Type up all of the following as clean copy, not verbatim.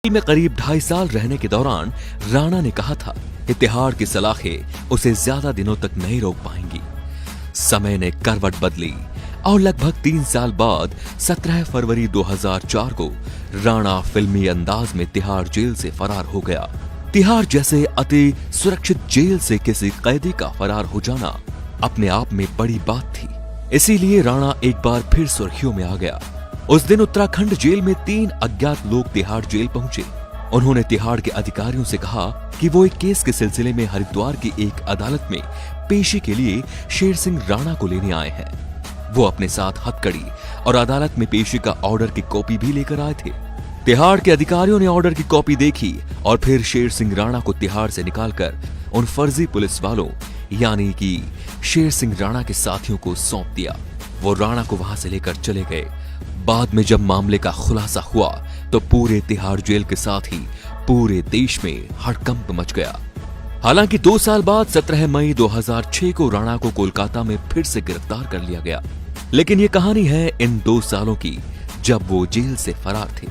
में करीब 2.5 साल रहने के दौरान राणा ने कहा था कि तिहाड़ की सलाखें उसे ज्यादा दिनों तक नहीं रोक पाएंगी। समय ने करवट बदली और लगभग 3 साल बाद 17 फरवरी 2004 को राणा फिल्मी अंदाज में तिहाड़ जेल से फरार हो गया। तिहाड़ जैसे अति सुरक्षित जेल से किसी कैदी का फरार हो जाना अपने आप में बड़ी बात थी। इसीलिए राणा एक बार फिर सुर्खियों में आ गया। उस दिन उत्तराखंड जेल में 3 अज्ञात लोग तिहाड़ जेल पहुंचे। उन्होंने तिहाड़ के अधिकारियों से कहा कि वो एक केस के सिलसिले में हरिद्वार की एक अदालत में पेशी के लिए शेर सिंह राणा को लेने आए हैं। वो अपने साथ हथकड़ी और अदालत में पेशी का ऑर्डर की कॉपी भी लेकर आए थे। तिहाड़ के अधिकारियों ने ऑर्डर की कॉपी देखी और फिर शेर सिंह राणा को तिहाड़ से निकालकर उन फर्जी पुलिस वालों यानी कि शेर सिंह राणा के साथियों को सौंप दिया। वो राणा को वहां से लेकर चले गए। बाद में जब मामले का खुलासा हुआ तो पूरे तिहाड़ जेल के साथ ही पूरे देश में हड़कंप मच गया। हालांकि 2 साल बाद 17 मई 2006 को राणा को कोलकाता में फिर से गिरफ्तार कर लिया गया। लेकिन ये कहानी है इन 2 सालों की जब वो जेल से फरार थे।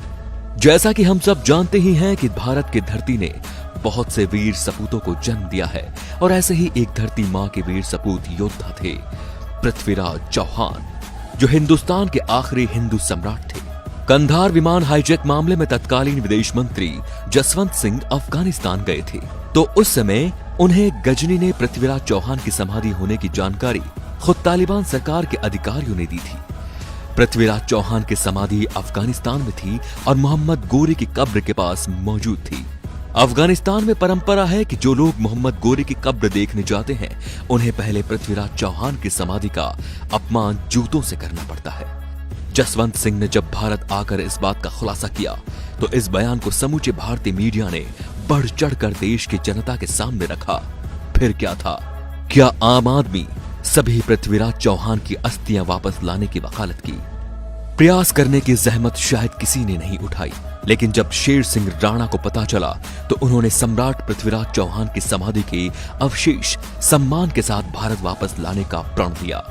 जैसा कि हम सब जानते ही हैं कि भारत की धरती ने बहुत से वीर सपूतों को जन्म दिया है और ऐसे ही एक धरती मां के वीर सपूत योद्धा थे पृथ्वीराज चौहान, जो हिंदुस्तान के आखिरी हिंदू सम्राट थे। कंधार विमान हाईजैक मामले में तत्कालीन विदेश मंत्री जसवंत सिंह अफगानिस्तान गए थे, तो उस समय उन्हें गजनी ने पृथ्वीराज चौहान की समाधि होने की जानकारी खुद तालिबान सरकार के अधिकारियों ने दी थी। पृथ्वीराज चौहान की समाधि अफगानिस्तान में थी और मोहम्मद गोरी की कब्र के पास मौजूद थी। अफगानिस्तान में परंपरा है कि जो लोग मोहम्मद गोरी की कब्र देखने जाते हैं उन्हें पहले पृथ्वीराज चौहान की समाधि का अपमान जूतों से करना पड़ता है। जसवंत सिंह ने जब भारत आकर इस बात का खुलासा किया तो इस बयान को समूचे भारतीय मीडिया ने बढ़ चढ़कर देश की जनता के सामने रखा। फिर क्या था? क्या आम आदमी सभी पृथ्वीराज चौहान की अस्थियां वापस लाने की वकालत की? प्रयास करने की जहमत शायद किसी ने नहीं उठाई, लेकिन जब शेर सिंह राणा को पता चला तो उन्होंने सम्राट पृथ्वीराज चौहान की समाधि के अवशेष सम्मान के साथ भारत वापस लाने का प्रण लिया।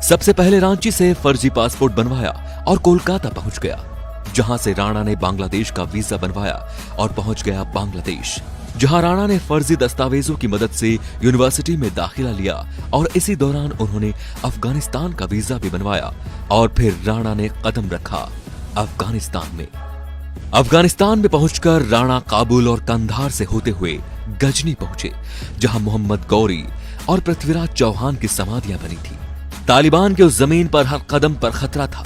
सबसे पहले रांची से फर्जी पासपोर्ट बनवाया और कोलकाता पहुंच गया, जहां से राणा ने बांग्लादेश का वीजा बनवाया और पहुंच गया बांग्लादेश, जहां राणा ने फर्जी दस्तावेजों की मदद से यूनिवर्सिटी में दाखिला लिया और इसी दौरान उन्होंने अफगानिस्तान का वीजा भी बनवाया और फिर राणा ने कदम रखा अफगानिस्तान में। अफगानिस्तान में पहुंचकर राणा काबुल और कंधार से होते हुए गजनी पहुंचे, जहां मोहम्मद गौरी और पृथ्वीराज चौहान की समाधियां बनी थी। तालिबान के उस जमीन पर हर कदम पर खतरा था।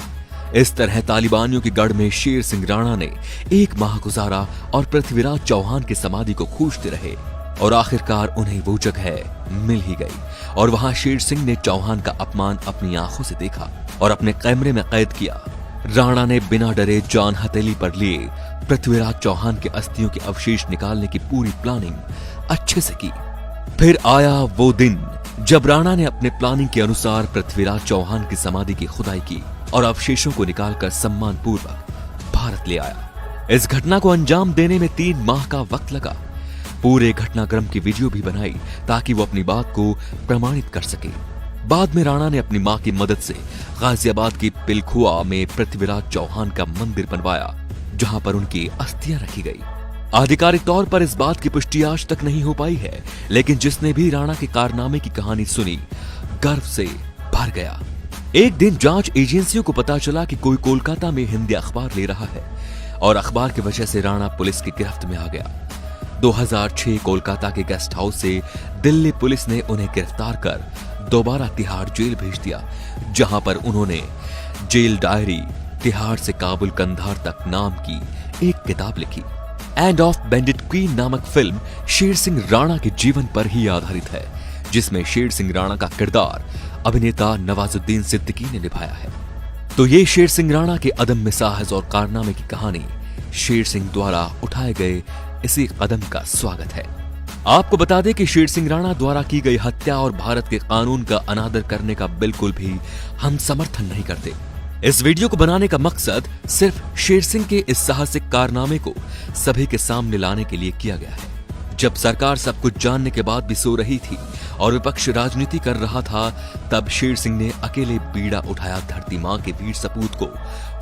इस तरह तालिबानियों के गढ़ में शेर सिंह राणा ने 1 माह गुजारा और पृथ्वीराज चौहान की समाधि को खोजते रहे और आखिरकार उन्हें वो जगह मिल ही गई और वहां शेर सिंह ने चौहान का अपमान अपनी आंखों से देखा और अपने कैमरे में कैद किया। राणा ने बिना डरे जान हथेली पर लिए पृथ्वीराज चौहान के अस्थियों के अवशेष निकालने की पूरी प्लानिंग अच्छे से की। फिर आया वो दिन जब राणा ने अपने प्लानिंग के अनुसार पृथ्वीराज चौहान की समाधि की खुदाई की और अवशेषों को निकालकर सम्मान पूर्वक भारत ले आया। इस घटना को अंजाम देने में 3 माह का वक्त लगा। पूरे घटनाक्रम की वीडियो भी बनाई ताकि वो अपनी बात को प्रमाणित कर सके। बाद में राणा ने अपनी मां की मदद से गाजियाबाद की पिलखुआ में पृथ्वीराज चौहान का मंदिर बनवाया, जहां पर उनकी अस्थियां रखी गई। आधिकारिक तौर पर इस बात की पुष्टि आज तक नहीं हो पाई है, लेकिन जिसने भी राणा के कारनामे की कहानी सुनी गर्व से भर गया। एक दिन जांच एजेंसियों को पता चला कि कोई कोलकाता में हिंदी अखबार ले रहा है और अखबार की वजह से राणा पुलिस की गिरफ्त में आ गया। 2006 कोलकाता के गेस्ट हाउस से दिल्ली पुलिस ने उन्हें गिरफ्तार कर दोबारा तिहाड़ जेल भेज दिया, जहां पर उन्होंने जेल डायरी तिहाड़ से काबुल कंधार तक नाम की एक किताब लिखी। एंड ऑफ बेंडेड क्वीन नामक फिल्म शेर सिंह राणा के जीवन पर ही आधारित है, जिसमें शेर सिंह राणा का किरदार अभिनेता नवाजुद्दीन सिद्दीकी ने निभाया है। तो ये शेर सिंह राणा के अदम्य साहस और कारनामे की कहानी शेर सिंह द्वारा उठाए गए इसी कदम का स्वागत है। आपको बता दें कि शेर सिंह राणा द्वारा की गई हत्या और भारत के कानून का अनादर करने का बिल्कुल भी हम समर्थन नहीं करते। इस वीडियो को बनाने का मकसद सिर्फ शेर सिंह के इस साहसिक कारनामे को सभी के सामने लाने के लिए किया गया है। जब सरकार सब कुछ जानने के बाद भी सो रही थी और विपक्ष राजनीति कर रहा था, तब शेर सिंह ने अकेले बीड़ा उठाया धरती मां के वीर सपूत को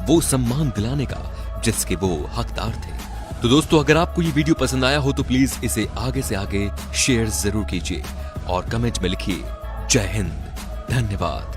वो सम्मान दिलाने का जिसके वो हकदार थे। तो दोस्तों, अगर आपको ये वीडियो पसंद आया हो तो प्लीज इसे आगे से आगे शेयर जरूर कीजिए और कमेंट में लिखिए जय हिंद, धन्यवाद।